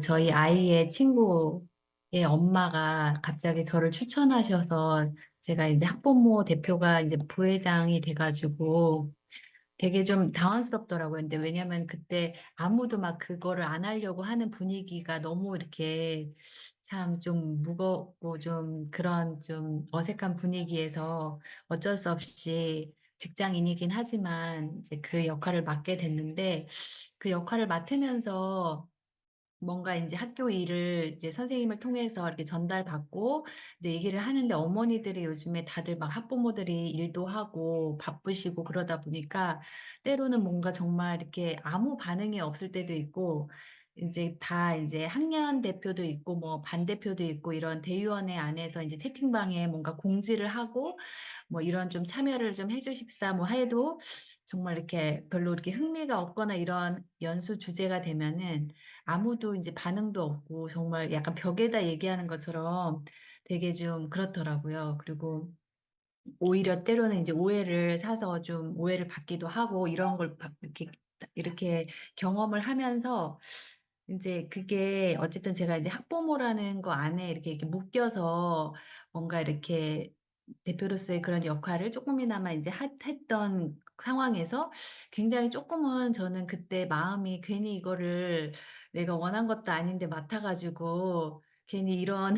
저희 아이의 친구의 엄마가 갑자기 저를 추천하셔서 제가 이제 학부모 대표가 이제 부회장이 돼가지고 되게 좀 당황스럽더라고요. 근데 왜냐면 그때 아무도 막 그거를 안 하려고 하는 분위기가 너무 이렇게 참 좀 무겁고 좀 그런 좀 어색한 분위기에서 어쩔 수 없이 직장인이긴 하지만 이제 그 역할을 맡게 됐는데 그 역할을 맡으면서 뭔가 이제 학교 일을 이제 선생님을 통해서 이렇게 전달받고 이제 얘기를 하는데 어머니들이 요즘에 다들 막 학부모들이 일도 하고 바쁘시고 그러다 보니까 때로는 뭔가 정말 이렇게 아무 반응이 없을 때도 있고 이제 다 이제 학년 대표도 있고 뭐 반대표도 있고 이런 대의원회 안에서 이제 채팅방에 뭔가 공지를 하고 뭐 이런 좀 참여를 좀 해주십사 뭐 해도 정말 이렇게 별로 이렇게 흥미가 없거나 이런 연수 주제가 되면은 아무도 이제 반응도 없고 정말 약간 벽에다 얘기하는 것처럼 되게 좀 그렇더라고요. 그리고 오히려 때로는 이제 오해를 사서 좀 오해를 받기도 하고 이런 걸 이렇게 경험을 하면서 이제 그게 어쨌든 제가 이제 학부모라는 거 안에 이렇게 묶여서 뭔가 이렇게 대표로서의 그런 역할을 조금이나마 이제 했던 상황에서 굉장히 조금은 저는 그때 마음이 괜히 이거를 내가 원한 것도 아닌데 맡아 가지고 괜히 이런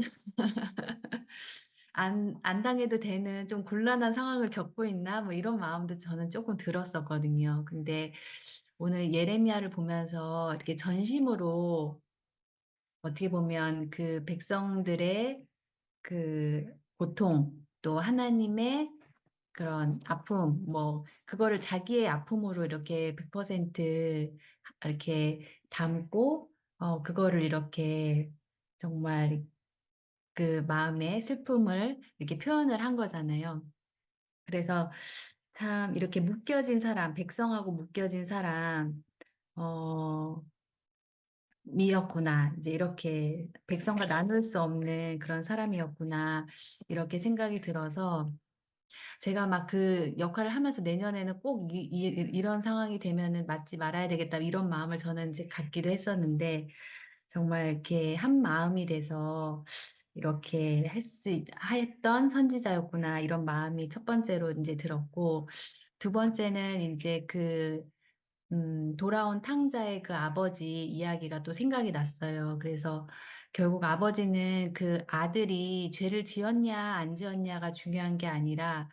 안 당해도 되는 좀 곤란한 상황을 겪고 있나 뭐 이런 마음도 저는 쪼끔 들었었거든요. 근데 오늘 예레미야를 보면서 이렇게 전심으로 어떻게 보면 그 백성들의 그 고통 또 하나님의 그런 아픔 뭐 그거를 자기의 아픔으로 이렇게 100% 이렇게 담고 그거를 이렇게 정말 그 마음의 슬픔을 이렇게 표현을 한 거잖아요. 그래서 참 이렇게 묶여진 사람, 백성하고 묶여진 사람 어 이었구나. 이제 이렇게 '백성과 나눌 수 없는 그런 사람이었구나.' 이렇게 생각이 들어서 제가 막 그 역할을 하면서 '내년에는 꼭 이런 상황이 되면은 맡지 말아야 되겠다.' 이런 마음을 저는 이제 갖기도 했었는데 정말 이렇게 한마음이 돼서 이렇게 할 수 했던 선지자였구나 이런 마음이 첫 번째로 인제 들었고 두 번째는 인제 돌아온 탕자의 그 아버지 이야기가 또 생각이 났어요. 그래서 결국 아버지는 그 아들이 죄를 지었냐 안 지었냐가 중요한 게 아니라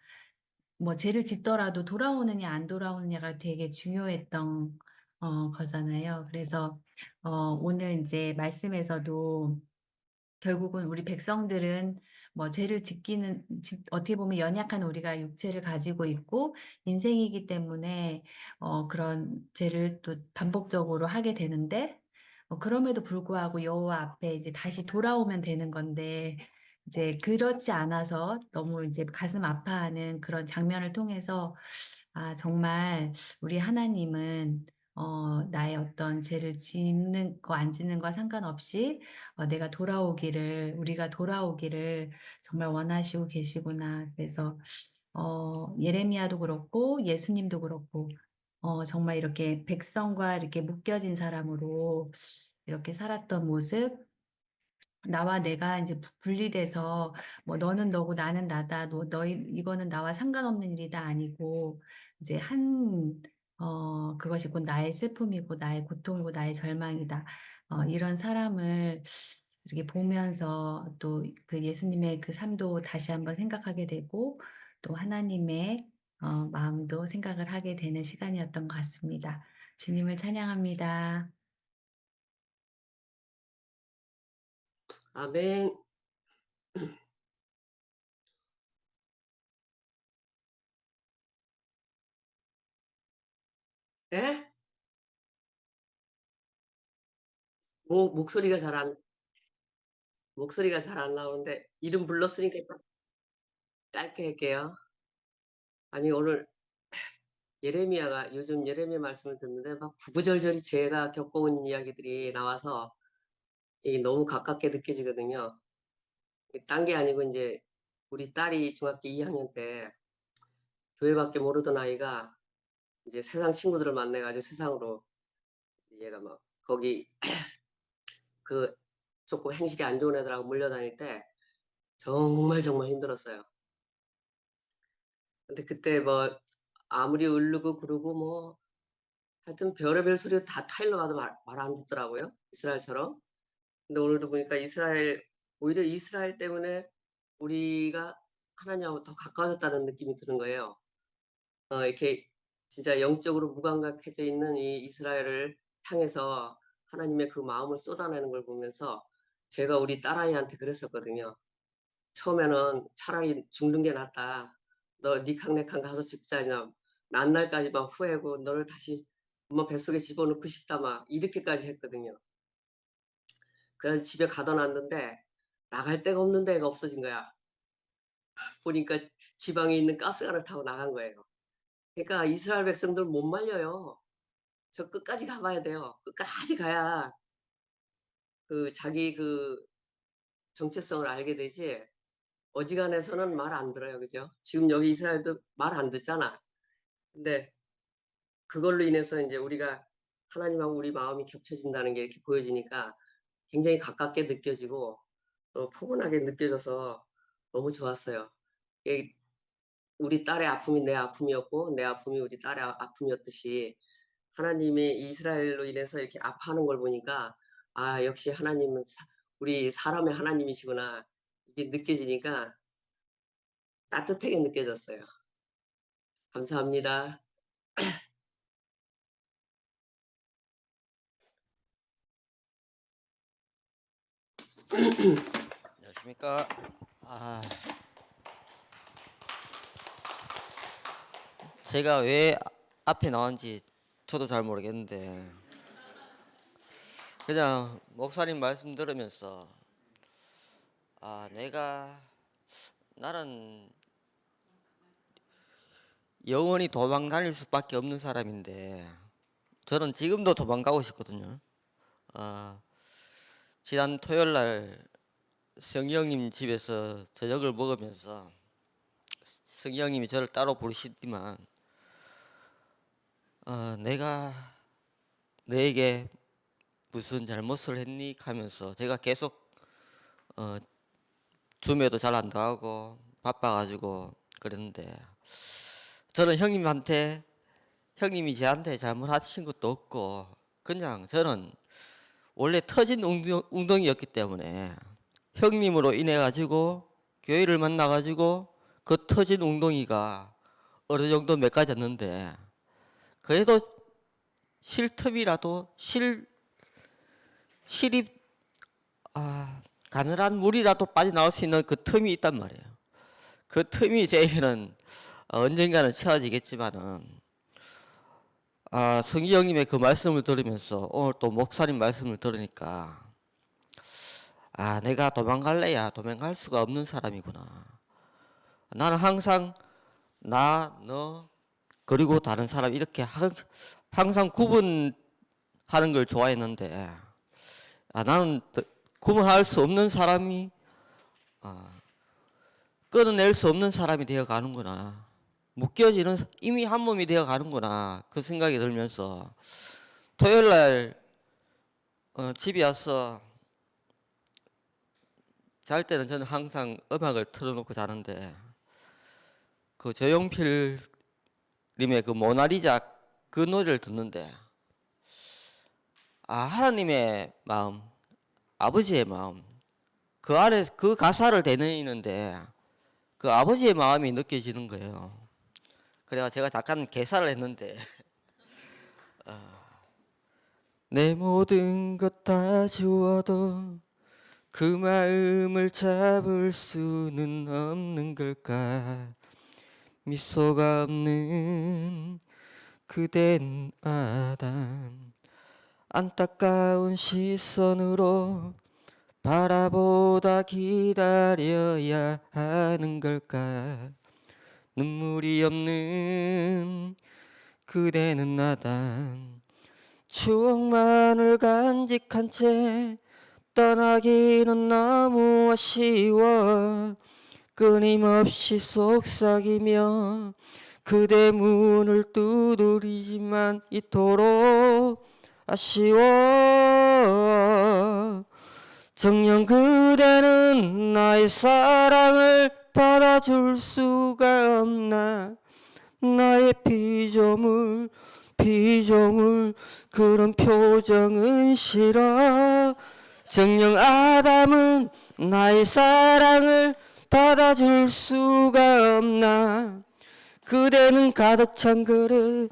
뭐 죄를 짓더라도 돌아오느냐 안 돌아오느냐가 되게 중요했던 거잖아요. 그래서 오늘 인제 말씀에서도 결국은 우리 백성들은 뭐 죄를 짓기는 어떻게 보면 연약한 우리가 육체를 가지고 있고 인생이기 때문에 그런 죄를 또 반복적으로 하게 되는데 그럼에도 불구하고 여호와 앞에 이제 다시 돌아오면 되는 건데 이제 그렇지 않아서 너무 이제 가슴 아파하는 그런 장면을 통해서 '아 정말 우리 하나님은 나의 어떤 죄를 짓는 거 안 짓는 거와 상관없이 내가 돌아오기를 우리가 돌아오기를 정말 원하시고 계시구나.' 그래서 예레미야도 그렇고 예수님도 그렇고 정말 이렇게 백성과 이렇게 묶여진 사람으로 이렇게 살았던 모습 나와 내가 인제 분리돼서 뭐 "너는 너고 나는 나다. 너희 이거는 나와 상관없는 일이다." 아니고 이제 그것이 곧 나의 슬픔이고 나의 고통이고 나의 절망이다. 이런 사람을 이렇게 보면서 또 그 예수님의 그 삶도 다시 한번 생각하게 되고 또 하나님의 마음도 생각을 하게 되는 시간이었던 것 같습니다. 주님을 찬양합니다. 아멘. 예? 목소리가 잘 안 나오는데 이름 불렀으니까 좀 짧게 할게요. 아니 오늘 예레미야가 요즘 예레미야 말씀을 듣는데 막 구구절절히 제가 겪어온 이야기들이 나와서 이게 너무 가깝게 느껴지거든요. 딴 게 아니고 인제 우리 딸이 중학교 2학년 때 교회밖에 모르던 아이가 이제 세상 친구들을 만나 가지고 세상으로 얘가 막 거기 그 조금 행실이 안 좋은 애들하고 몰려다닐 때 정말 힘들었어요. 근데 그때 뭐 아무리 으르고 그러고 뭐 하여튼 별의별 소리 다 타일러 가도 말 안 듣더라고요, 이스라엘처럼. 근데 오늘도 보니까 오히려 이스라엘 때문에 우리가 하나님하고 더 가까워졌다는 느낌이 드는 거예요. 이렇게 진짜 영적으로 무감각해져 있는 이 이스라엘을 향해서 하나님의 그 마음을 쏟아내는 걸 보면서 제가 우리 딸아이한테 그랬었거든요. 처음에는 차라리 죽는 게 낫다. 너 니캉네캉 가서 죽자. 그냥 만날까지 막 후회하고 너를 다시 엄마 뱃속에 집어넣고 싶다 막 이렇게까지 했거든요. 그래서 집에 가둬 놨는데 나갈 데가 없는 데가 없어진 거야. 보니까 지방에 있는 가스관을 타고 나간 거예요. 그러니까 이스라엘 백성들 못 말려요. 저 끝까지 가봐야 돼요. 끝까지 가야 자기 정체성을 알게 되지. 어지간해서는 말 안 들어요. 그죠? 지금 여기 이스라엘도 말 안 듣잖아. 근데 그걸로 인해서 이제 우리가 하나님하고 우리 마음이 겹쳐진다는 게 이렇게 보여지니까 굉장히 가깝게 느껴지고 또 포근하게 느껴져서 너무 좋았어요. 이게 우리 딸의 아픔이 내 아픔이었고 내 아픔이 우리 딸의 아픔이었듯이 하나님이 이스라엘로 인해서 이렇게 아파하는 걸 보니까 아, 역시 하나님은 우리 사람의 하나님이시구나. 이게 느껴지니까 따뜻하게 느껴졌어요. 감사합니다. 안녕하십니까. 제가 왜 앞에 나왔는지 저도 잘 모르겠는데 그냥 목사님 말씀 들으면서 나는 영원히 도망 다닐 수밖에 없는 사람인데 저는 지금도 도망가고 싶거든요. 지난 토요일 날 성희 형님 집에서 저녁을 먹으면서 성희 형님이 저를 따로 부르시지만 내가 너에게 무슨 잘못을 했니? 하면서 제가 계속 줌에도 잘 안 들어가고 바빠가지고 그랬는데 저는 형님이 저한테 잘못하신 것도 없고 그냥 저는 원래 터진 웅덩이였기 때문에 형님으로 인해 가지고 교회를 만나 가지고 그 터진 웅덩이가 어느 정도 메꿔졌는데 그래도 실톱이라도 실이 가늘한 물이라도 빠져나올 수 있는 그 틈이 있단 말이에요. 그 틈이 저에게는 언젠가는 채워지겠지만은 성희 형님의 그 말씀을 들으면서 오늘 또 목사님 말씀을 들으니까 내가 도망갈 수가 없는 사람이구나. 나는 항상 너 그리고 다른 사람 이렇게 항상 구분하는 걸 좋아했는데 나는 구분할 수 없는 사람이 끊어낼 수 없는 사람이 되어 가는구나. 묶여지는 이미 한 몸이 되어 가는구나. 그 생각이 들면서 토요일 날 집에 와서 잘 때는 저는 항상 음악을 틀어놓고 자는데 그 조용필 님의 그 모나리자 그 노래를 듣는데 하나님의 마음, 아버지의 마음 그 안에 그 가사를 되뇌이는데 그 아버지의 마음이 느껴지는 거예요. 그래가 제가 잠깐 개사를 했는데 내 모든 것 다 주어도 그 마음을 잡을 수는 없는 걸까. 미소가 없는 그댄 아담 안타까운 시선으로 바라보다 기다려야 하는 걸까. 눈물이 없는 그대는 아담 추억만을 간직한 채 떠나기는 너무 아쉬워. 끊임없이 속삭이며 그대 문을 두드리지만 이토록 아쉬워. 정녕 그대는 나의 사랑을 받아줄 수가 없나. 나의 피조물 그런 표정은 싫어. 정녕 아담은 나의 사랑을 받아줄 수가 없나. 그대는 가득 찬 그릇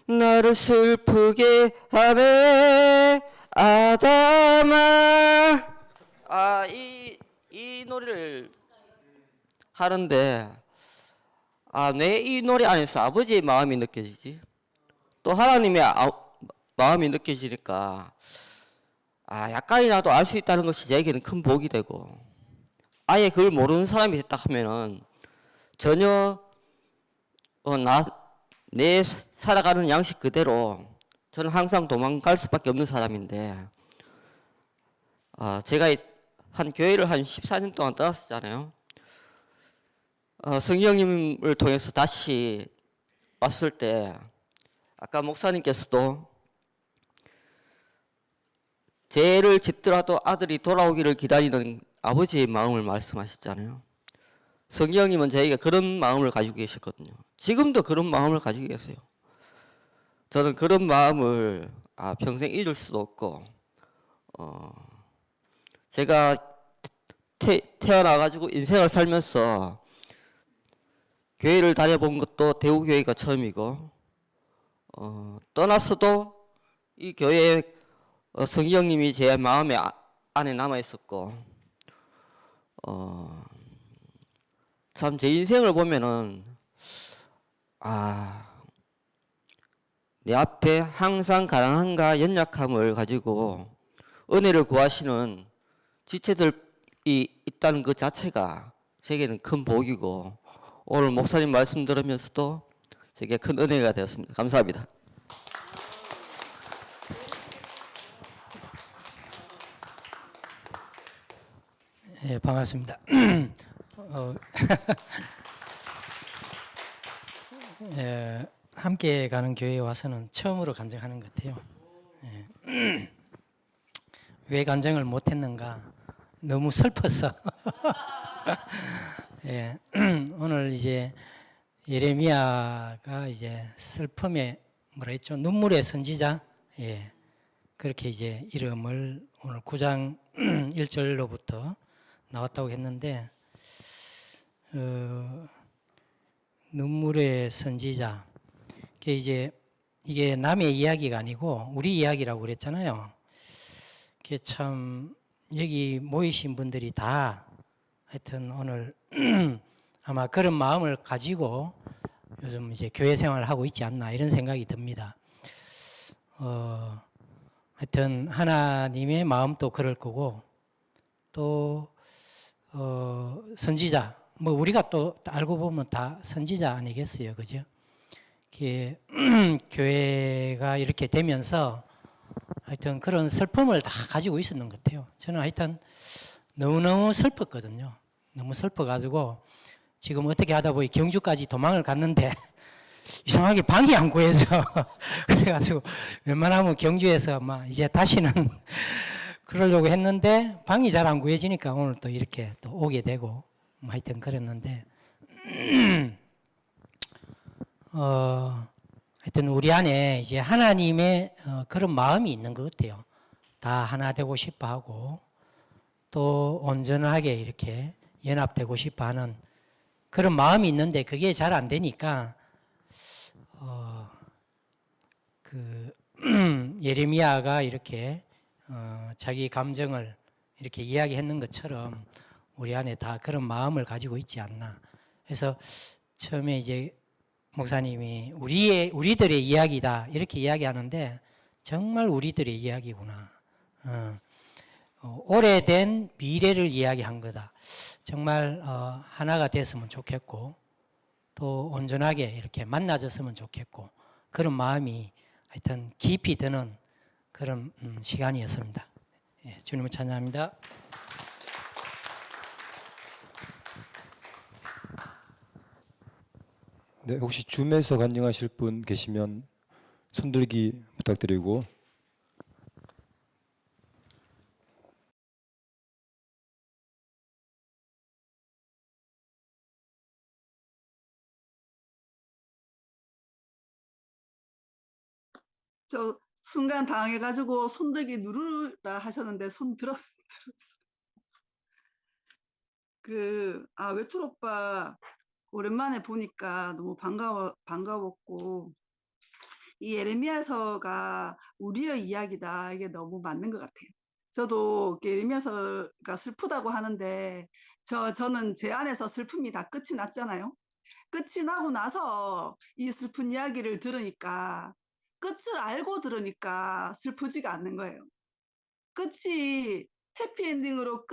나를 슬프게 하네. 아담아. 이 노래를 하는데 왜 이 노래 안에서 아버지의 마음이 느껴지지? 또 하나님의 마음이 느껴지니까 약간이라도 알 수 있다는 것이 저에게는 큰 복이 되고, 아예 그걸 모르는 사람이 됐다 하면은 전혀 내 살아가는 양식 그대로 저는 항상 도망갈 수밖에 없는 사람인데, 제가 한 교회를 한 14년 동안 떠났었잖아요. 성희 형님을 통해서 다시 왔을 때 아까 목사님께서도 죄를 짓더라도 아들이 돌아오기를 기다리는 아버지의 마음을 말씀하셨잖아요. 성희 형님은 저희가 그런 마음을 가지고 계셨거든요. 지금도 그런 마음을 가지고 계세요. 저는 그런 마음을 평생 잊을 수도 없고, 제가 태어나가지고 인생을 살면서 교회를 다녀본 것도 대우교회가 처음이고, 떠났어도 이 교회에 성희 형님이 제 마음에 안에 남아 있었고, 참 제 인생을 보면은 내 앞에 항상 가난함과 연약함을 가지고 은혜를 구하시는 지체들이 있다는 것 자체가 제게는 큰 복이고, 오늘 목사님 말씀 들으면서도 제게 큰 은혜가 되었습니다. 감사합니다. 예, 반갑습니다. 함께 가는 교회에 와서는 처음으로 간증하는 것 같아요. 왜 간증을 못했는가? 너무 슬퍼서. 예, 오늘 이제 예레미야가 이제 슬픔의 뭐라 했죠? 눈물의 선지자. 예, 그렇게 이제 이름을 오늘 9장 1절로부터 나왔다고 했는데, 눈물의 선지자. 이게 남의 이야기가 아니고 우리 이야기라고 그랬잖아요. 그게 참 여기 모이신 분들이 다 하여튼 오늘 아마 그런 마음을 가지고 요즘 이제 교회 생활을 하고 있지 않나 이런 생각이 듭니다. 하여튼 하나님의 마음도 그럴 거고, 또 선지자, 뭐 우리가 또 알고 보면 다 선지자 아니겠어요, 그죠? 교회가 이렇게 되면서 하여튼 그런 슬픔을 다 가지고 있었는 것 같아요. 저는 하여튼 너무너무 슬펐거든요. 너무 슬퍼가지고 지금 어떻게 하다 보니 경주까지 도망을 갔는데 이상하게 방이 안 구해서 그래가지고 웬만하면 경주에서 막 이제 다시는 그러려고 했는데 방이 잘 안 구해지니까 오늘 또 이렇게 또 오게 되고 하여튼 그랬는데 하여튼 우리 안에 이제 하나님의 그런 마음이 있는 것 같아요. 다 하나 되고 싶어 하고 또 온전하게 이렇게 연합되고 싶어 하는 그런 마음이 있는데 그게 잘 안 되니까 예레미야가 이렇게 자기 감정을 이렇게 이야기했는 것처럼 우리 안에 다 그런 마음을 가지고 있지 않나. 그래서 처음에 이제 목사님이 우리들의 이야기다 이렇게 이야기하는데 정말 우리들의 이야기구나. 오래된 미래를 이야기한 거다. 정말 하나가 됐으면 좋겠고 또 온전하게 이렇게 만나졌으면 좋겠고 그런 마음이 하여튼 깊이 드는 그런 시간이었습니다. 예, 주님을 찬양합니다. 네, 혹시 줌에서 간증하실 분 계시면 손들기 부탁드리고, 저 순간 당해가지고 손들기 누르라 하셨는데 손 들었어. 외톨 오빠 오랜만에 보니까 너무 반가웠고, 이 예레미야서가 우리의 이야기다. 이게 너무 맞는 것 같아요. 저도 예레미야서가 슬프다고 하는데, 저는 제 안에서 슬픔이 다 끝이 났잖아요. 끝이 나고 나서 이 슬픈 이야기를 들으니까, 끝을 알고 들으니까 슬프지가 않는 거예요. 끝이 해피엔딩으로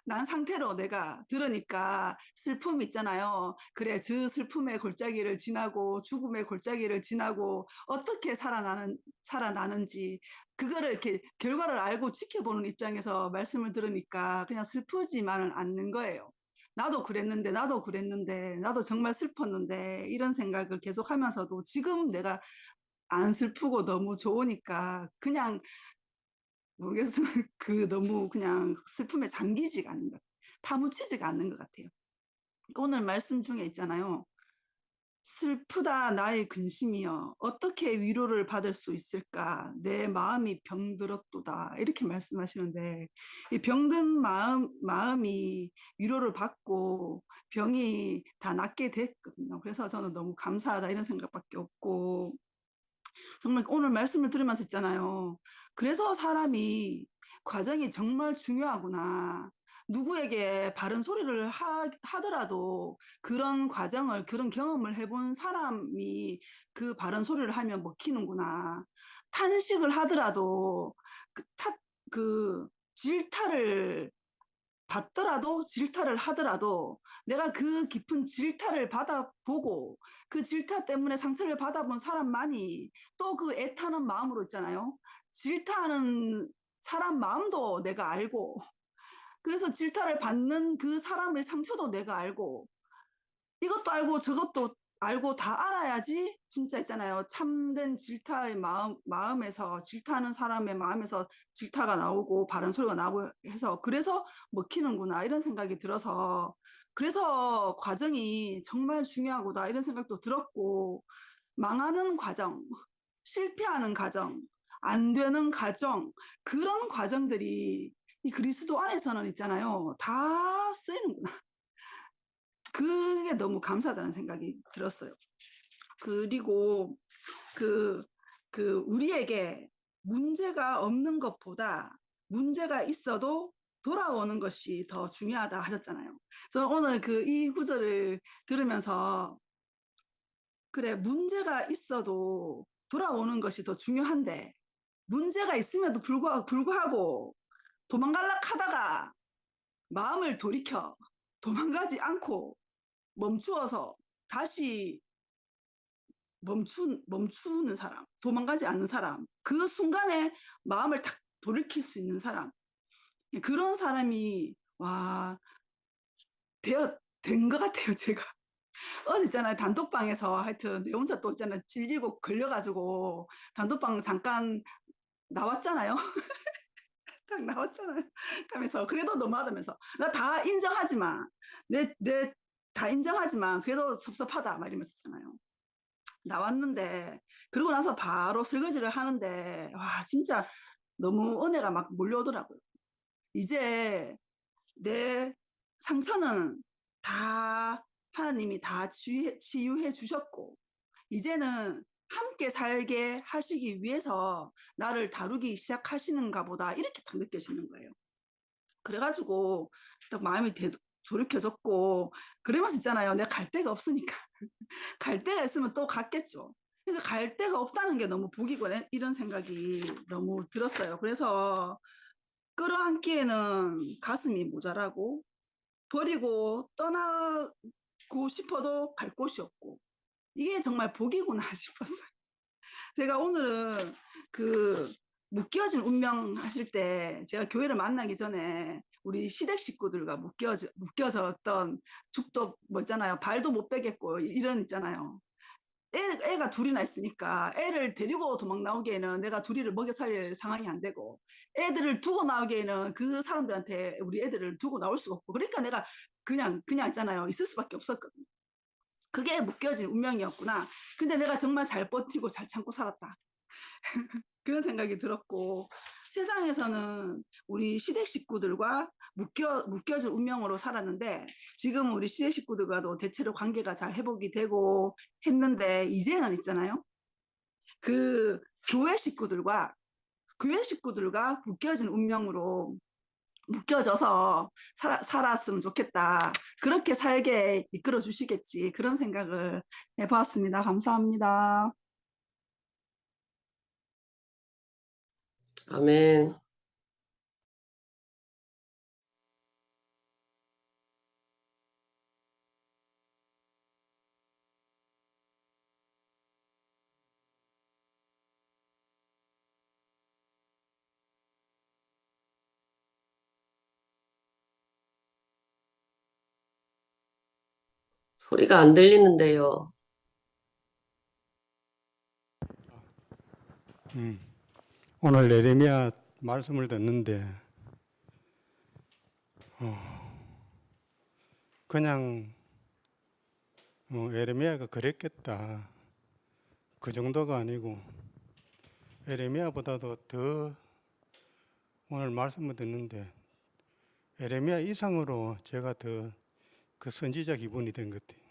난 상태로 내가 들으니까 슬픔이 있잖아요. 그래, 저 슬픔의 골짜기를 지나고 죽음의 골짜기를 지나고 어떻게 살아나는지 그거를 이렇게 결과를 알고 지켜보는 입장에서 말씀을 들으니까 그냥 슬프지만은 않는 거예요. 나도 그랬는데, 나도 정말 슬펐는데, 이런 생각을 계속 하면서도 지금 내가 안 슬프고 너무 좋으니까 그냥 모르겠어요. 너무 그냥 슬픔에 잠기지가 않는 것, 파묻히지가 않는 것 같아요. 오늘 말씀 중에 있잖아요. 슬프다 나의 근심이여 어떻게 위로를 받을 수 있을까 내 마음이 병들었도다 이렇게 말씀하시는데 이 병든 마음이 위로를 받고 병이 다 낫게 됐거든요. 그래서 저는 너무 감사하다 이런 생각밖에 없고 정말 오늘 말씀을 들으면서 있잖아요. 그래서 사람이 과정이 정말 중요하구나. 누구에게 바른 소리를 하더라도 그런 과정을, 그런 경험을 해본 사람이 그 바른 소리를 하면 먹히는구나. 탄식을 하더라도 질타를 받더라도 질타를 하더라도 내가 그 깊은 질타를 받아보고 그 질타 때문에 상처를 받아본 사람만이 또 그 애타는 마음으로 있잖아요. 질타하는 사람 마음도 내가 알고 그래서 질타를 받는 그 사람의 상처도 내가 알고 이것도 알고 저것도 알고 다 알아야지 진짜 있잖아요. 참된 질타의 마음에서 질타하는 사람의 마음에서 질타가 나오고 바른 소리가 나오고 해서 그래서 먹히는구나 이런 생각이 들어서 그래서 과정이 정말 중요하구나 이런 생각도 들었고 망하는 과정, 실패하는 과정, 안 되는 과정 그런 과정들이 이 그리스도 안에서는 있잖아요. 다 쓰이는구나. 그게 너무 감사하다는 생각이 들었어요. 그리고 우리에게 문제가 없는 것보다 문제가 있어도 돌아오는 것이 더 중요하다 하셨잖아요. 저는 오늘 이 구절을 들으면서 그래, 문제가 있어도 돌아오는 것이 더 중요한데 문제가 있음에도 불구하고 도망갈라 하다가 마음을 돌이켜 도망가지 않고 멈추어서 다시 멈추는 사람, 도망가지 않는 사람, 그 순간에 마음을 탁 돌이킬 수 있는 사람, 그런 사람이, 된 것 같아요, 제가. 어제 있잖아요, 단톡방에서 하여튼, 내 혼자 또 있잖아요, 찔리고 걸려가지고, 단톡방 잠깐 나왔잖아요. 딱 나왔잖아요. 하면서, 그래도 너무하다면서. 나 다 인정하지만, 다 인정하지만, 그래도 섭섭하다, 막 이러면서 있잖아요. 나왔는데 그러고 나서 바로 설거지를 하는데 와 진짜 너무 은혜가 막 몰려오더라고요. 이제 내 상처는 다 하나님이 다 치유해 주셨고 이제는 함께 살게 하시기 위해서 나를 다루기 시작하시는가 보다 이렇게 더 느껴지는 거예요. 그래가지고 딱 마음이 돌이켜졌고 그러면서 있잖아요. 내가 갈 데가 없으니까 갈 데가 있으면 또 갔겠죠. 그러니까 갈 데가 없다는 게 너무 복이고 이런 생각이 너무 들었어요. 그래서 끌어안기에는 가슴이 모자라고 버리고 떠나고 싶어도 갈 곳이 없고 이게 정말 복이구나 싶었어요. 제가 오늘은 묶여진 운명 하실 때 제가 교회를 만나기 전에 우리 시댁 식구들과 묶여졌던 죽도 뭐 있잖아요. 발도 못 빼겠고 이런 있잖아요. 애가 둘이나 있으니까 애를 데리고 도망 나오기에는 내가 둘이를 먹여 살릴 상황이 안 되고 애들을 두고 나오기에는 그 사람들한테 우리 애들을 두고 나올 수가 없고 그러니까 내가 그냥 있잖아요. 있을 수밖에 없었거든요. 그게 묶여진 운명이었구나. 근데 내가 정말 잘 버티고 잘 참고 살았다. 그런 생각이 들었고, 세상에서는 우리 시댁 식구들과 묶여진 운명으로 살았는데, 지금 우리 시댁 식구들과도 대체로 관계가 잘 회복이 되고 했는데, 이제는 있잖아요. 그 교회 식구들과 묶여진 운명으로 묶여져서 살았으면 좋겠다. 그렇게 살게 이끌어 주시겠지. 그런 생각을 해보았습니다. 감사합니다. 아멘. 소리가 안 들리는데요. 오늘 예레미야 말씀을 듣는데 그냥 예레미야가 그랬겠다 그 정도가 아니고 예레미야보다도 더 오늘 말씀을 듣는데 예레미야 이상으로 제가 더 그 선지자 기분이 된 것 같아요.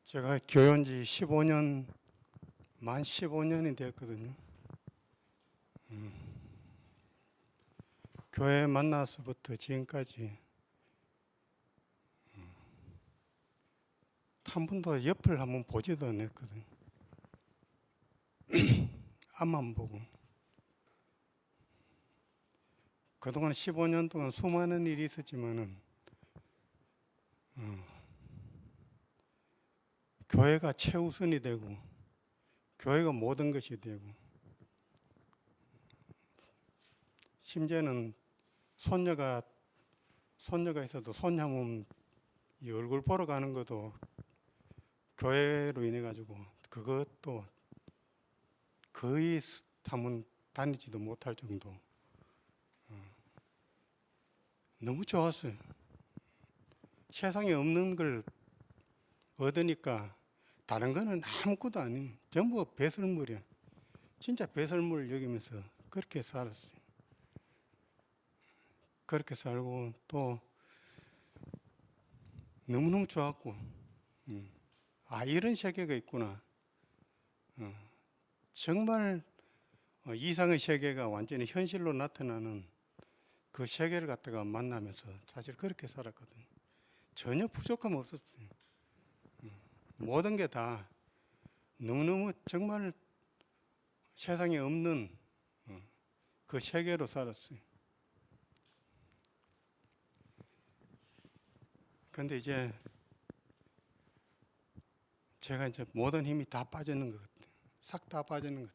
제가 교회온 지 15년 만 15년이 되었거든요. 교회 만나서부터 지금까지 한 번도 옆을 한번 보지도 않았거든요. 앞만 보고. 그동안 15년 동안 수많은 일이 있었지만은 교회가 최우선이 되고 교회가 모든 것이 되고 심지어는 손녀가 있어도 손녀 몸 이 얼굴 보러 가는 것도 교회로 인해 가지고 그것도 거의 한번 다니지도 못할 정도 너무 좋았어요. 세상에 없는 걸 얻으니까 다른 거는 아무것도 아니에요. 전부 배설물이야. 진짜 배설물 여기면서 그렇게 살았어요. 그렇게 살고 또 너무너무 좋았고 이런 세계가 있구나. 정말 이상의 세계가 완전히 현실로 나타나는 그 세계를 갖다가 만나면서 사실 그렇게 살았거든요. 전혀 부족함 없었어요. 모든 게 다 너무너무 정말 세상에 없는 그 세계로 살았어요. 그런데 이제 제가 이제 모든 힘이 다 빠지는 것 같아요. 싹 다 빠지는 것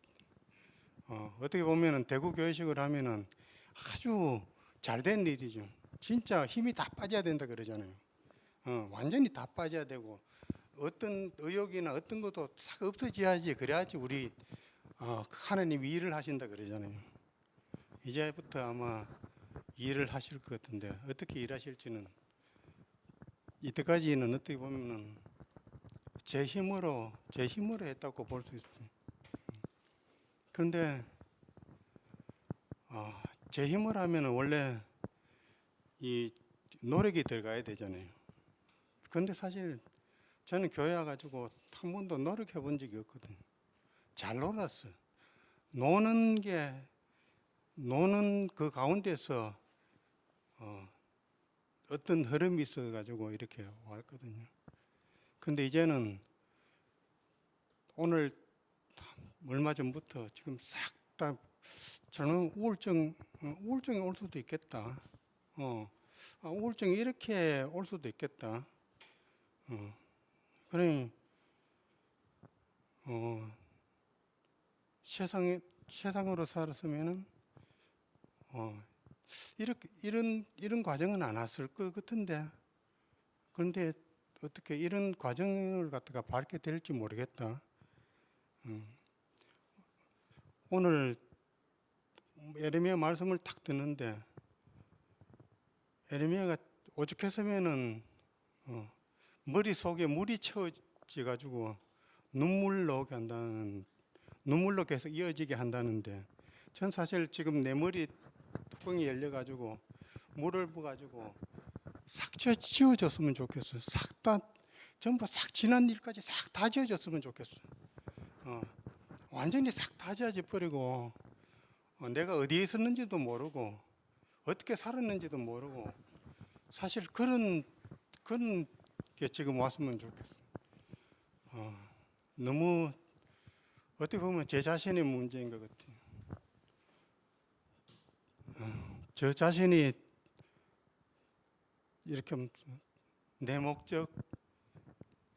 같아요. 어떻게 보면은 대구 교회식을 하면은 아주 잘된 일이죠. 진짜 힘이 다 빠져야 된다 그러잖아요. 완전히 다 빠져야 되고 어떤 의욕이나 어떤 것도 싹 없어져야지 그래야지 우리 하나님이 일을 하신다 그러잖아요. 이제부터 아마 일을 하실 것 같은데 어떻게 일하실지는 이때까지는 어떻게 보면은 제 힘으로 했다고 볼 수 있어요. 그런데 제 힘으로 하면은 원래 이 노력이 들어가야 되잖아요. 그런데 사실 저는 교회 와가지고 한 번도 노력해 본 적이 없거든요. 잘 놀았어. 노는 그 가운데서 어떤 흐름이 있어가지고 이렇게 왔거든요. 근데 이제는 오늘 얼마 전부터 지금 싹 다 저는 우울증이 올 수도 있겠다. 우울증이 이렇게 올 수도 있겠다. 그러니 세상으로 살았으면은 이런 과정은 안 왔을 것 같은데 그런데 어떻게 이런 과정을 갖다가 밟게 될지 모르겠다. 오늘 예레미야 말씀을 딱 듣는데 에레미야가 오죽했으면은 머릿속에 물이 채워져 가지고 눈물로 계속 이어지게 한다는데, 전 사실 지금 내 머리 뚜껑이 열려 가지고 물을 부어 가지고 싹 지워졌으면 좋겠어요. 싹 다 전부 싹 지난 일까지 싹 다 지워졌으면 좋겠어요. 완전히 싹 다 지워져 버리고 내가 어디에 있었는지도 모르고 어떻게 살았는지도 모르고, 사실 그런 게 지금 왔으면 좋겠어요. 너무 어떻게 보면 제 자신의 문제인 것 같아요. 저 자신이 이렇게 내 목적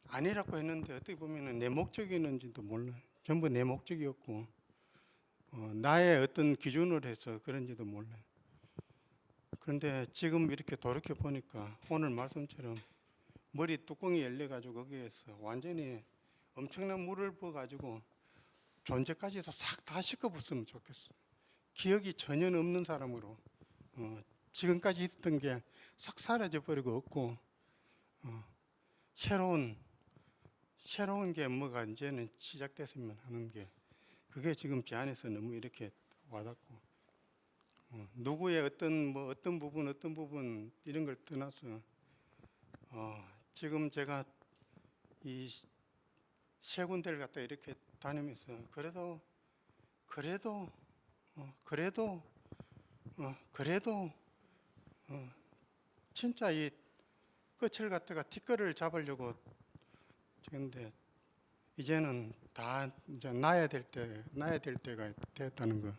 아니라고 했는데 어떻게 보면 내 목적이었는지도 몰라요. 전부 내 목적이었고 나의 어떤 기준으로 해서 그런지도 몰라요. 그런데 지금 이렇게 돌이켜 보니까 오늘 말씀처럼 머리 뚜껑이 열려 가지고 거기에서 완전히 엄청난 물을 부어 가지고 존재까지도 싹 다 씻어버렸으면 좋겠어요. 기억이 전혀 없는 사람으로 지금까지 있던 게 싹 사라져 버리고 없고 새로운 게 뭐가 이제는 시작됐으면 하는 게, 그게 지금 제 안에서 너무 이렇게 와닿고, 누구의 어떤 부분 이런 걸 떠나서 지금 제가 이 세 군데를 갖다 이렇게 다니면서 그래도 진짜 이 끝을 갖다가 티끌을 잡으려고 지금데 이제는 다 이제 놔야 될 때가 됐다는 거.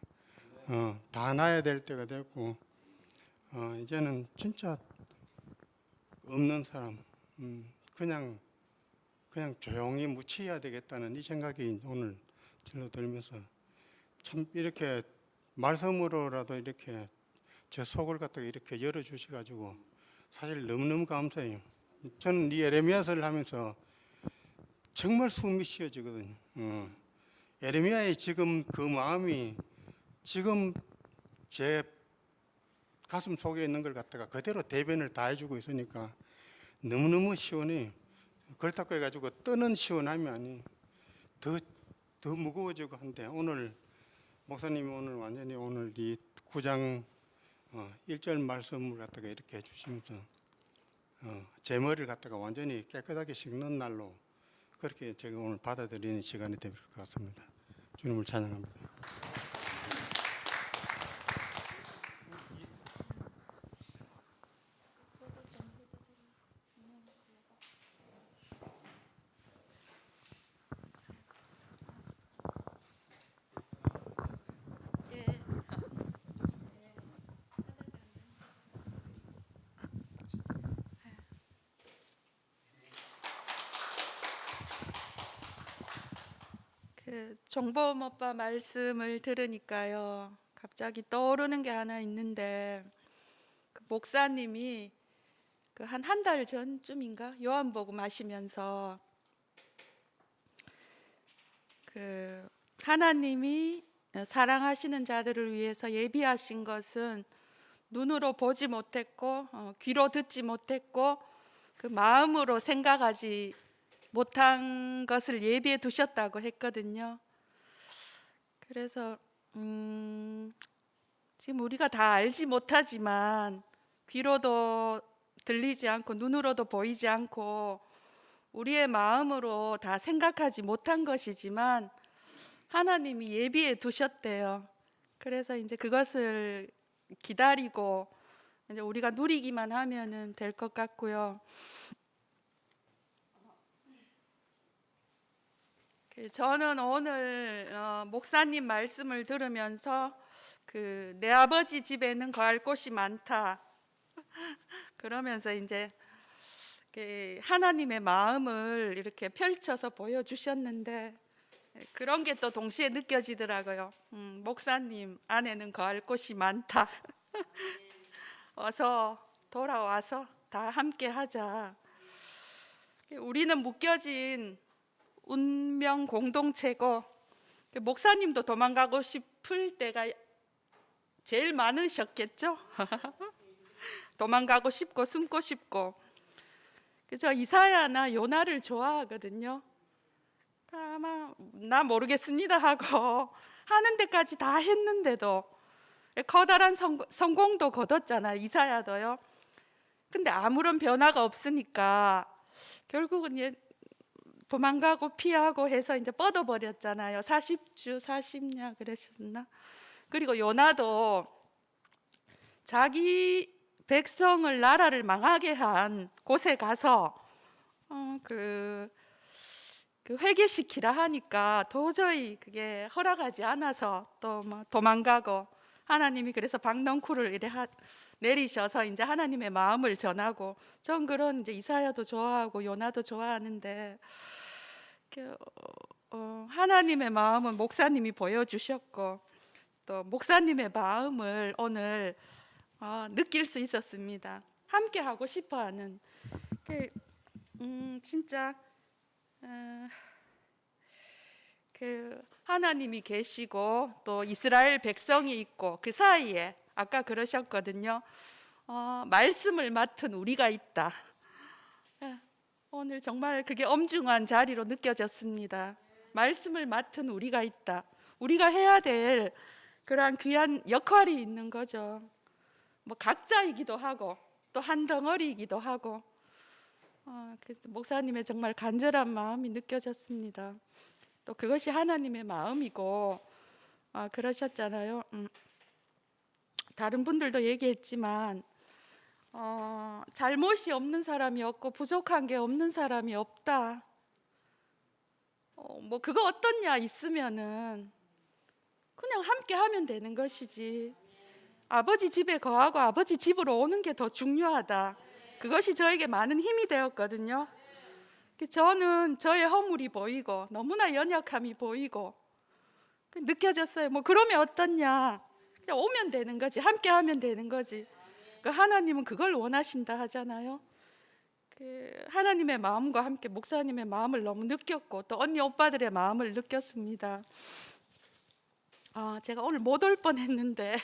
다 놔야 될 때가 됐고 이제는 진짜 없는 사람, 그냥 조용히 묻혀야 되겠다는 이 생각이 오늘 절로 들면서, 참 이렇게 말씀으로라도 이렇게 제 속을 갖다가 이렇게 열어주셔가지고 사실 너무너무 감사해요. 저는 이 예레미야서를 하면서 정말 숨이 쉬어지거든요. 예레미야의 지금 그 마음이 지금 제 가슴 속에 있는 걸 갖다가 그대로 대변을 다 해주고 있으니까 너무너무 시원해요. 그렇다고 해가지고 떠는 시원함이 아니, 더 무거워지고 한데, 오늘 목사님이 오늘 완전히 오늘 이 9장 1절 말씀을 갖다가 이렇게 해주시면서 제 머리를 갖다가 완전히 깨끗하게 씻는 날로 그렇게 제가 오늘 받아들이는 시간이 될 것 같습니다. 주님을 찬양합니다. 정보험 오빠 말씀을 들으니까요, 갑자기 떠오르는 게 하나 있는데, 그 목사님이 그 한 달 전쯤인가 요한복음 하시면서 그 하나님이 사랑하시는 자들을 위해서 예비하신 것은 눈으로 보지 못했고 귀로 듣지 못했고 그 마음으로 생각하지 못한 것을 예비해 두셨다고 했거든요. 그래서 지금 우리가 다 알지 못하지만 귀로도 들리지 않고 눈으로도 보이지 않고 우리의 마음으로 다 생각하지 못한 것이지만 하나님이 예비해 두셨대요. 그래서 이제 그것을 기다리고 이제 우리가 누리기만 하면은 될 것 같고요. 저는 오늘 목사님 말씀을 들으면서 그 내 아버지 집에는 거할 곳이 많다 그러면서 이제 하나님의 마음을 이렇게 펼쳐서 보여주셨는데 그런 게 또 동시에 느껴지더라고요. 목사님 안에는 거할 곳이 많다. 어서 돌아와서 다 함께 하자. 우리는 묶여진 운명 공동체고 목사님도 도망가고 싶을 때가 제일 많으셨겠죠? 도망가고 싶고 숨고 싶고. 그래서 이사야나 요나를 좋아하거든요. 아마 나 모르겠습니다 하고 하는 데까지 다 했는데도 커다란 성공도 거뒀잖아요. 이사야도요. 근데 아무런 변화가 없으니까 결국은 도망가고 피하고 해서 이제 뻗어버렸잖아요. 40주 40냐 그랬었나? 그리고 요나도 자기 백성을 나라를 망하게 한 곳에 가서 그 회개시키라 하니까 도저히 그게 허락하지 않아서 또 막 도망가고, 하나님이 그래서 박넝쿨을 내리셔서 이제 하나님의 마음을 전하고. 전 그런 이제 이사야도 좋아하고 요나도 좋아하는데 하나님의 마음은 목사님이 보여주셨고 또 목사님의 마음을 오늘 느낄 수 있었습니다. 함께 하고 싶어하는 진짜 하나님이 계시고 또 이스라엘 백성이 있고 그 사이에 아까 그러셨거든요. 말씀을 맡은 우리가 있다. 오늘 정말 그게 엄중한 자리로 느껴졌습니다. 말씀을 맡은 우리가 있다. 우리가 해야 될 그러한 귀한 역할이 있는 거죠. 뭐 각자이기도 하고 또 한 덩어리이기도 하고. 그래서 목사님의 정말 간절한 마음이 느껴졌습니다. 또 그것이 하나님의 마음이고 그러셨잖아요. 다른 분들도 얘기했지만 잘못이 없는 사람이 없고 부족한 게 없는 사람이 없다. 뭐 그거 어떻냐 있으면은 그냥 함께 하면 되는 것이지. 아버지 집에 거하고 아버지 집으로 오는 게 더 중요하다. 그것이 저에게 많은 힘이 되었거든요. 저는 저의 허물이 보이고 너무나 연약함이 보이고 느껴졌어요. 뭐 그러면 어떻냐, 그냥 오면 되는 거지, 함께 하면 되는 거지. 하나님은 그걸 원하신다 하잖아요. 하나님의 마음과 함께 목사님의 마음을 너무 느꼈고 또 언니 오빠들의 마음을 느꼈습니다. 제가 오늘 못 올 뻔했는데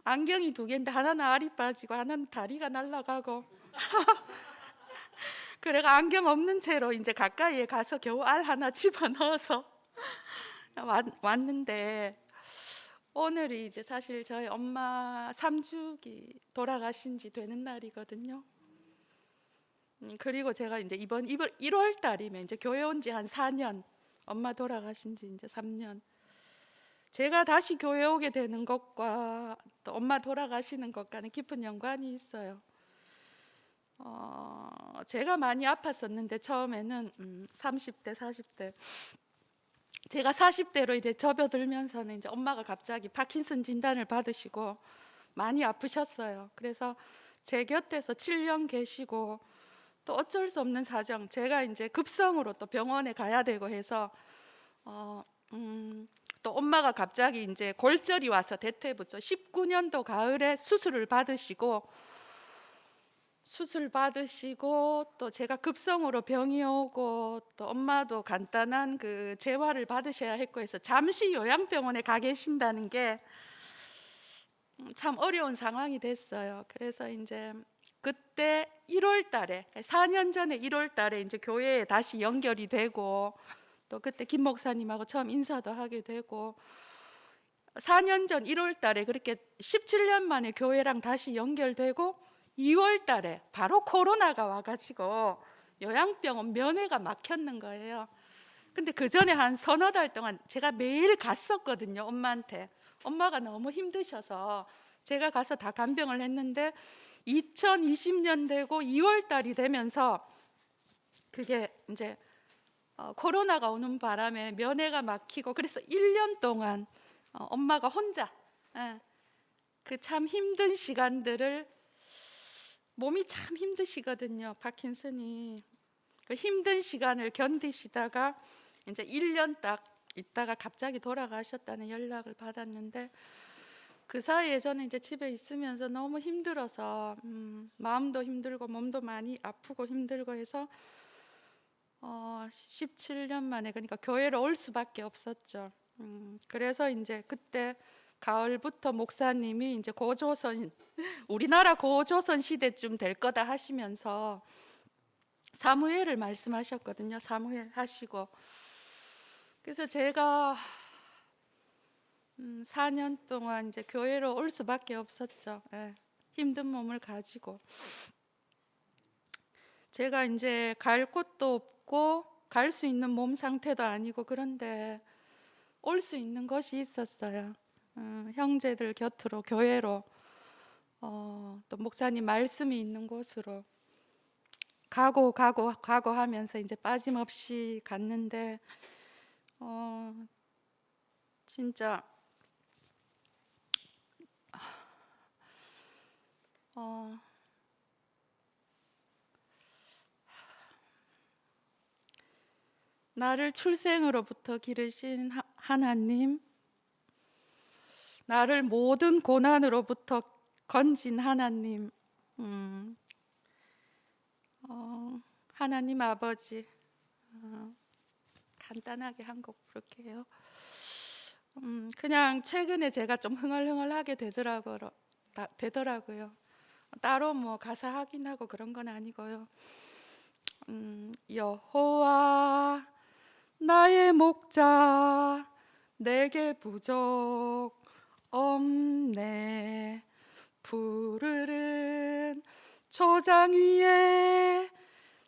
안경이 2개인데 하나는 알이 빠지고 하나는 다리가 날아가고 그래가 안경 없는 채로 이제 가까이에 가서 겨우 알 하나 집어넣어서 왔는데, 오늘이 이제 사실 저희 엄마 3주기 돌아가신 지 되는 날이거든요. 그리고 제가 이제 이번 1월 달이면 이제 교회 온 지 한 4년, 엄마 돌아가신 지 이제 3년. 제가 다시 교회 오게 되는 것과 또 엄마 돌아가시는 것과는 깊은 연관이 있어요. 제가 많이 아팠었는데 처음에는 30대, 40대. 제가 40대로 이제 접어들면서는 이제 엄마가 갑자기 파킨슨 진단을 받으시고 많이 아프셨어요. 그래서 제 곁에서 7년 계시고 또 어쩔 수 없는 사정, 제가 이제 급성으로 또 병원에 가야 되고 해서 또 엄마가 갑자기 이제 골절이 와서 대퇴부죠. 19년도 가을에 수술 받으시고 또 제가 급성으로 병이 오고 또 엄마도 간단한 그 재활을 받으셔야 했고 해서 잠시 요양병원에 가 계신다는 게 참 어려운 상황이 됐어요. 그래서 이제 그때 1월 달에 4년 전에 1월 달에 이제 교회에 다시 연결이 되고 또 그때 김 목사님하고 처음 인사도 하게 되고 4년 전 1월 달에 그렇게 17년 만에 교회랑 다시 연결되고 2월 달에 바로 코로나가 와가지고 요양병원 면회가 막혔는 거예요. 근데 그 전에 한 서너 달 동안 제가 매일 갔었거든요, 엄마한테. 엄마가 너무 힘드셔서 제가 가서 다 간병을 했는데 2020년 되고 2월 달이 되면서 그게 이제 코로나가 오는 바람에 면회가 막히고 그래서 1년 동안 엄마가 혼자 그 참 힘든 시간들을, 몸이 참 힘드시거든요, 파킨슨이. 그 힘든 시간을 견디시다가 이제 1년 딱 있다가 갑자기 돌아가셨다는 연락을 받았는데 그 사이에 저는 이제 집에 있으면서 너무 힘들어서 마음도 힘들고 몸도 많이 아프고 힘들고 해서 17년 만에 그러니까 교회를 올 수밖에 없었죠. 그래서 이제 그때 가을부터 목사님이 이제 고조선 우리나라 고조선 시대쯤 될 거다 하시면서 사무엘을 말씀하셨거든요. 사무엘 하시고 그래서 제가 4년 동안 이제 교회로 올 수밖에 없었죠. 예, 힘든 몸을 가지고 제가 이제 갈 곳도 없고 갈 수 있는 몸 상태도 아니고 그런데 올 수 있는 것이 있었어요. 형제들 곁으로 교회로 또 목사님 말씀이 있는 곳으로 가고 하면서 이제 빠짐없이 갔는데 진짜 나를 출생으로부터 기르신 하나님, 나를 모든 고난으로부터 건진 하나님, 하나님 아버지, 간단하게 한 곡 부를게요. 그냥 최근에 제가 좀 흥얼흥얼하게 되더라고요. 따로 뭐 가사 확인하고 그런 건 아니고요. 여호와 나의 목자 내게 부족 없네. 푸르른 초장 위에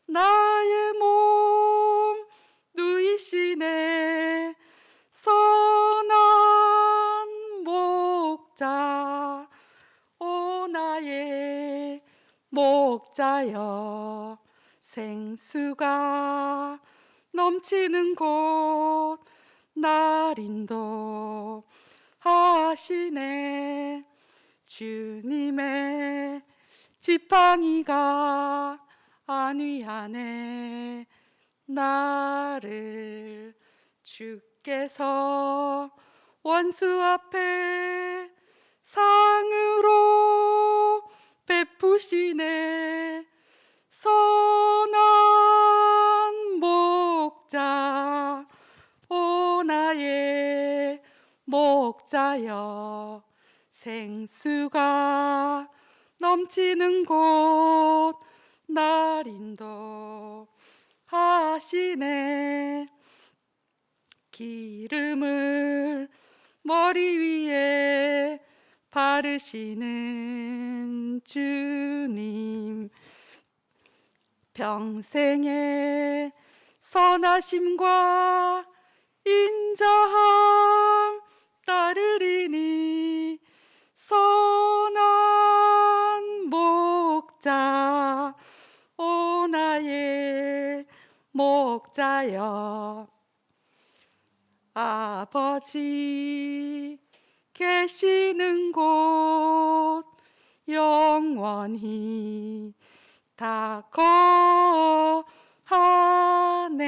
나의 몸 누이시네. 선한 목자 오 나의 목자여 생수가 넘치는 곳 날 인도하시네. 주님의 지팡이가 안위하네. 나를 주께서 원수 앞에 상으로 베푸시네. 선한 목자 오 나의 목자여 생수가 넘치는 곳 날 인도하시네. 기름을 머리 위에 바르시는 주님, 평생의 선하심과 인자함 따르리니. 선한 목자 오 나의 목자여 아버지 계시는 곳 영원히 다 거하네.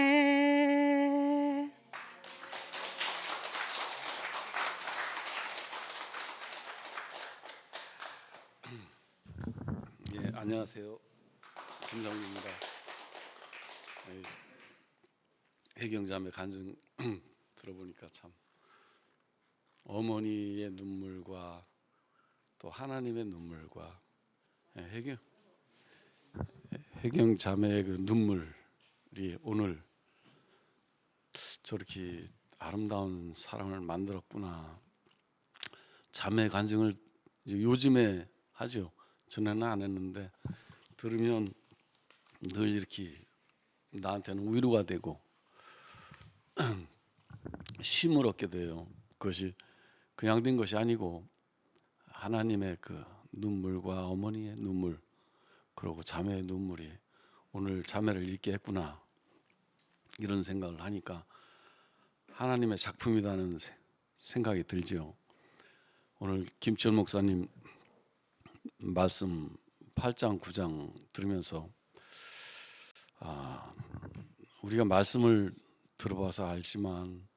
예, 안녕하세요. 김성민입니다. 해경자매 간증 들어보니까 참 어머니의 눈물과 또 하나님의 눈물과 해경자매의 그 눈물이 오늘 저렇게 아름다운 사랑을 만들었구나. 자매 간증을 요즘에 하죠. 전에는 안 했는데 들으면 늘 이렇게 나한테는 위로가 되고 힘을 얻게 돼요. 그것이 그냥 된 것이 아니고 하나님의 그 눈물과 어머니의 눈물 그리고 자매의 눈물이 오늘 자매를 잊게 했구나 이런 생각을 하니까 하나님의 작품이라는 생각이 들죠. 오늘 김치현 목사님 말씀 8장 9장 들으면서 우리가 말씀을 들어봐서 알지만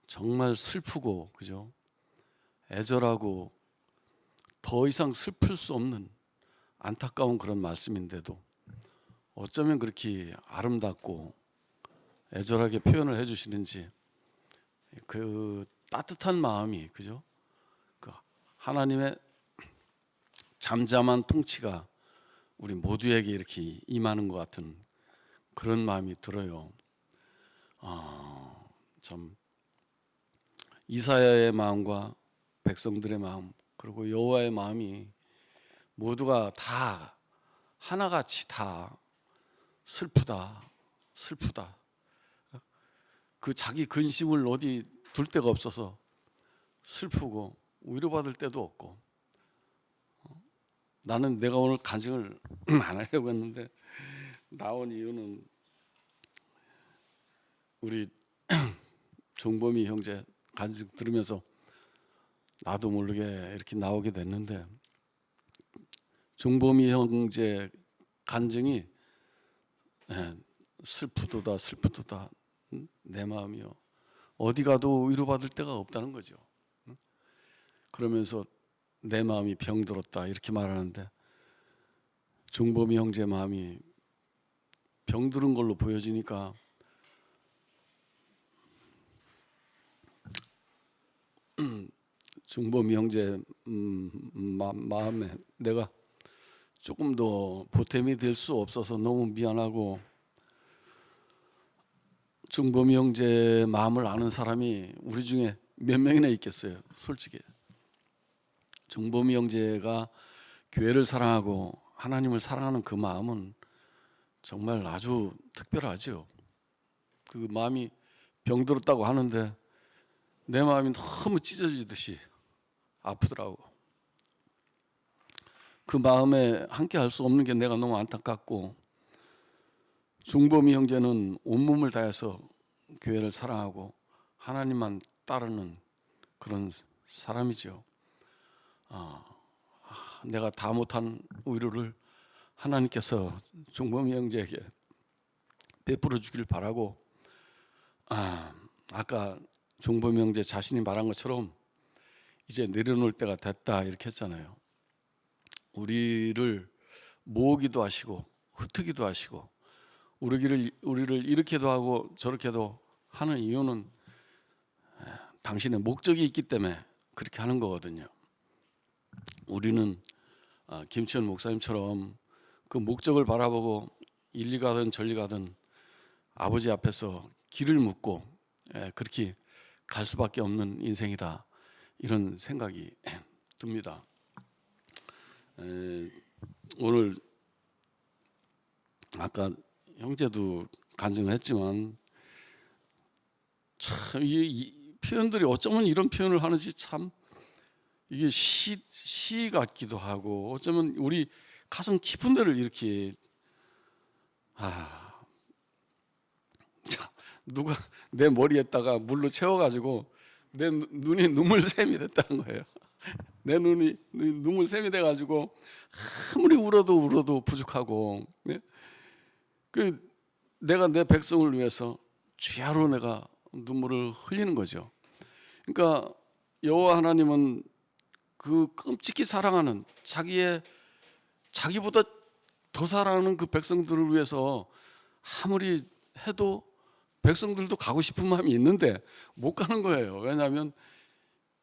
정말 슬프고 그죠? 애절하고 더 이상 슬플 수 없는 안타까운 그런 말씀인데도 어쩌면 그렇게 아름답고 애절하게 표현을 해주시는지 그 따뜻한 마음이 그죠? 그 하나님의 잠잠한 통치가 우리 모두에게 이렇게 임하는 것 같은 그런 마음이 들어요. 참 이사야의 마음과 백성들의 마음 그리고 여호와의 마음이 모두가 다 하나같이 다 슬프다. 그 자기 근심을 어디 둘 데가 없어서 슬프고 위로받을 데도 없고. 나는 내가 오늘 간증을 안 하려고 했는데 나온 이유는 우리 종범이 형제 간증 들으면서 나도 모르게 이렇게 나오게 됐는데, 종범이 형제 간증이 슬프도다 내 마음이요 어디 가도 위로받을 데가 없다는 거죠. 그러면서 내 마음이 병들었다 이렇게 말하는데, 종범이 형제 마음이 병들은 걸로 보여지니까 종범이 형제 마음에 내가 조금 더 보탬이 될 수 없어서 너무 미안하고, 종범이 형제 마음을 아는 사람이 우리 중에 몇 명이나 있겠어요. 솔직히 종범이 형제가 교회를 사랑하고 하나님을 사랑하는 그 마음은 정말 아주 특별하죠. 그 마음이 병들었다고 하는데 내 마음이 너무 찢어지듯이 아프더라고. 그 마음에 함께 할 수 없는 게 내가 너무 안타깝고, 종범이 형제는 온몸을 다해서 교회를 사랑하고 하나님만 따르는 그런 사람이죠. 내가 다 못한 위로를 하나님께서 종범이 형제에게 베풀어 주길 바라고, 아까 종범이 형제 자신이 말한 것처럼 이제 내려놓을 때가 됐다 이렇게 했잖아요. 우리를 모으기도 하시고 흩트기도 하시고 우리를 이렇게도 하고 저렇게도 하는 이유는 당신의 목적이 있기 때문에 그렇게 하는 거거든요. 우리는 김치현 목사님처럼 그 목적을 바라보고 일리 가든 저리 가든 아버지 앞에서 길을 묻고 그렇게 갈 수밖에 없는 인생이다 이런 생각이 듭니다. 오늘 아까 형제도 간증을 했지만 참 이 표현들이 어쩌면 이런 표현을 하는지 참 이게 시 같기도 하고, 어쩌면 우리 가슴 깊은 데를 이렇게 누가 내 머리에다가 물로 채워가지고 내 눈이 눈물샘이 됐다는 거예요. 내 눈이 눈물샘이 돼가지고 아무리 울어도 부족하고, 내가 내 백성을 위해서 주야로 내가 눈물을 흘리는 거죠. 그러니까 여호와 하나님은 그 끔찍히 사랑하는 자기보다 더 사랑하는 그 백성들을 위해서 아무리 해도 백성들도 가고 싶은 마음이 있는데 못 가는 거예요. 왜냐하면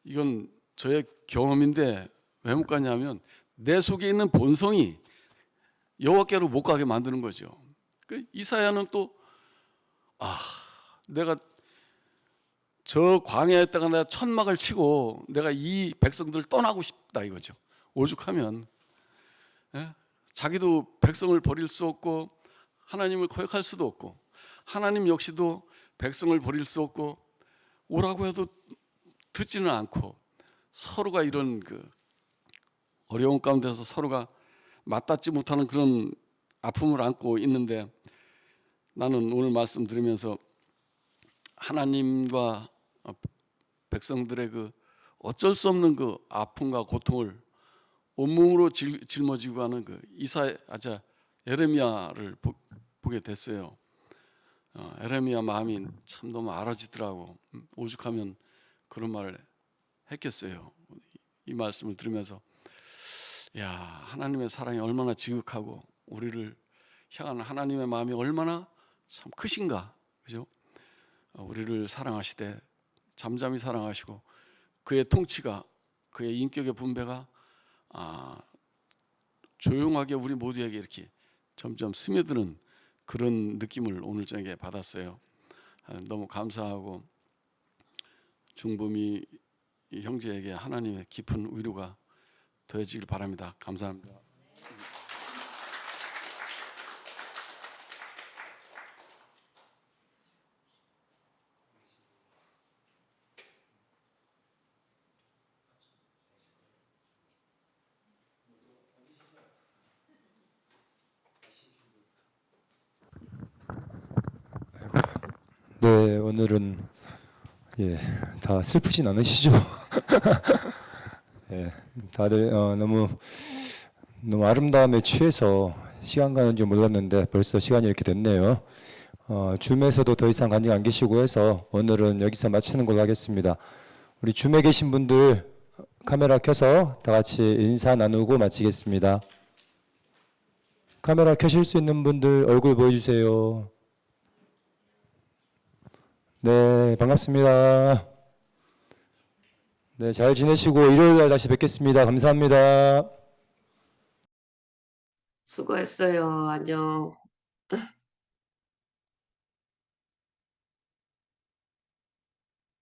이건 저의 경험인데 왜 못 가냐면 내 속에 있는 본성이 여호와께로 못 가게 만드는 거죠. 이사야는 또 내가 저 광야에다가 내가 천막을 치고 내가 이 백성들을 떠나고 싶다 이거죠. 오죽하면 자기도 백성을 버릴 수 없고 하나님을 거역할 수도 없고, 하나님 역시도 백성을 버릴 수 없고 오라고 해도 듣지는 않고, 서로가 이런 그 어려운 가운데서 서로가 맞닿지 못하는 그런 아픔을 안고 있는데, 나는 오늘 말씀 들으면서 하나님과 백성들의 그 어쩔 수 없는 그 아픔과 고통을 온몸으로 짊어지고 가는 그 에레미야를 보게 됐어요. 에레미야 마음이 참 너무 알아지더라고. 오죽하면 그런 말을 했겠어요. 이 말씀을 들으면서 하나님의 사랑이 얼마나 지극하고 우리를 향한 하나님의 마음이 얼마나 참 크신가, 그죠? 우리를 사랑하시되 잠잠히 사랑하시고 그의 통치가 그의 인격의 분배가 조용하게 우리 모두에게 이렇게 점점 스며드는 그런 느낌을 오늘 저녁에 받았어요. 너무 감사하고 중범이 형제에게 하나님의 깊은 위로가 더해지길 바랍니다. 감사합니다. 네, 오늘은 다 슬프진 않으시죠? 다들 너무 아름다움에 취해서 시간 가는 줄 몰랐는데 벌써 시간이 이렇게 됐네요. 줌에서도 더 이상 간증 안 계시고 해서 오늘은 여기서 마치는 걸로 하겠습니다. 우리 줌에 계신 분들 카메라 켜서 다 같이 인사 나누고 마치겠습니다. 카메라 켜실 수 있는 분들 얼굴 보여주세요. 네, 반갑습니다. 네, 잘 지내시고 일요일 날 다시 뵙겠습니다. 감사합니다. 수고했어요. 안녕.